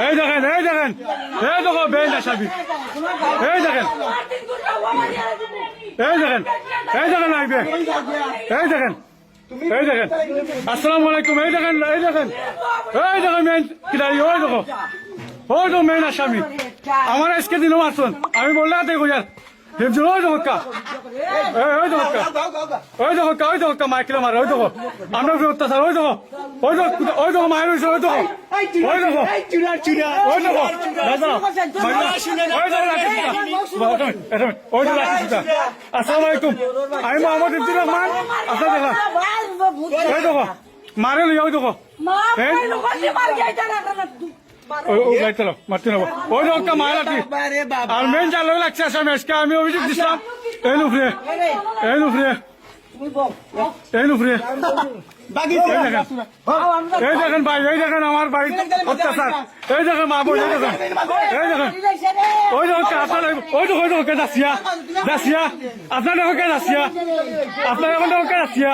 এই দেখেন এই দেখেন এই দেখো বেন আসাবি এই দেখেন এই দেখেন এই দেখেন লাগবে এই দেখেন এই দেখেন আসসালামু আলাইকুম এই দেখেন মেন কিদারি ওই দেখো ওই তো মেন আসামি আমার আজকে দিনও আসুন আমি বললাম দেখো यार হিমজুর ওই দেখো ওই দেখো মাইকেল মার ওই দেখো আমরা অত্যাচার ওই দেখো মায়ের ওই দেখো আসসালামু আলাইকুম আমি মোহাম্মদ ইফতির রহমান আপনার দেখলাম ওই দেখো মারে ওই দেখো মারতে নেবো ওই দেখো মারাটি আর মেন চালক লাগছে আসামে আজকে আমি অভিযোগ দিচ্ছিলাম এই নুফরে এই দেখেন ভাই এই দেখেন আমার বাড়ির অত্যাচার এই দেখেন মা বোন এই দেখেন ওই দেখো আপনার ওই দেখো কে দাসিয়া আপনার দেখো কে দাসিয়া আপনার এখন দেখো কে দাসিয়া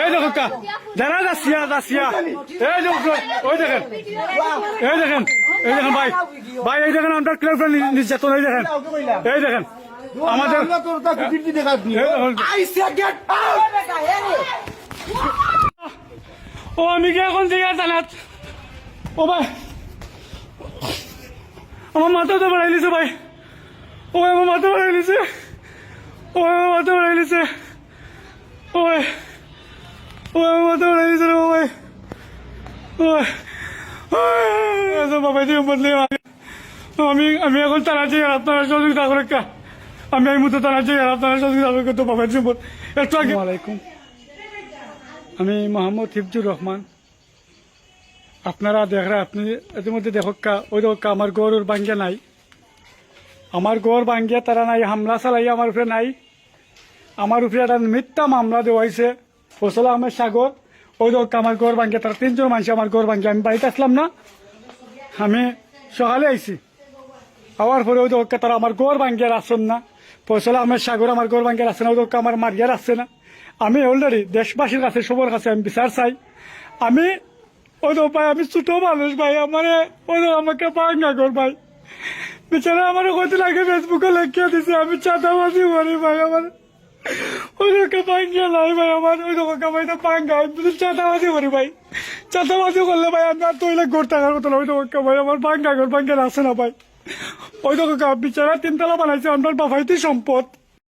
এই দেখো কা যারা দাসিয়া এই দেখো ওই দেখেন ভাই এই দেখেন আমরা ক্লাব নির্যাতন এই দেখেন আমাদের ও আমি কি এখন দিকে জানাত ও ভাই আমার মাথা তো বাড়াই লিছে ভাই ও আমার মাথা বাড়াই লিছে ও আমার মাথা বাড়াই লিছে ও ভাই ও আমার মাথা বাড়াই লিছে ও ভাই ও বাবা দিয়ে বদলে আমি এখন তারা চাই আপনারা সহযোগিতা করে কা আমি এই মুহূর্তে তারা চাই আপনারা সহযোগিতা করে তো বাবা দিয়ে একটু আগে আলাইকুম আমি মোহাম্মদ হিফজুর রহমান আপনারা দেখরা আপনি ইতিমধ্যে দেখকা ওই দেখকা আমার গড় ভাঙ্গিয়া নাই আমার গড় ভাঙ্গিয়া তারা নাই হামলা চালাই আমার উপরে নাই আমার উপরে একটা মিথ্যা মামলা দেওয়া হয়েছে ফসল আহমেদ সাগর ওই দেখকা আমার গড় ভাঙ্গিয়া তারা 3 জন মানুষ আমার গড় ভাঙ্গিয়া আমি বাড়িতে আসলাম না আমি সকালে আইছি আওয়ার পরে ওই দেখকা তারা আমার গড় ভাঙ্গিয়ার আসছেন না ফসল আহমেদ সাগর আমার গড় ভাঙ্গিয়ার আসছে না ওই দেখকা আমার মারিয়ার আসছে না আমি অলরেডি দেশবাসীর কাছে সবার কাছে আমি বিচার চাই আমি ওই তো ভাই আমি ছোট মানুষ ভাই আমার ওই আমাকে ভাঙ্গা কর ভাই বিচারে আমার কত লাগে ফেসবুকে লেখিয়ে দিছে আমি চাঁদাবাজি করি ভাই আমার ওই লোকে ভাঙ্গিয়া নাই ভাই আমার ওই লোকে ভাই তো ভাঙ্গা চাঁদাবাজি করি ভাই চাঁদাবাজি করলে ভাই আমি আর তৈলে ঘর থাকার কথা ওই লোকে ভাই আমার ভাঙ্গা ঘর ভাঙ্গা আসে না ভাই ওই লোকে বিচারা 3 তলা বানাইছে আমার বাবাইতি সম্পদ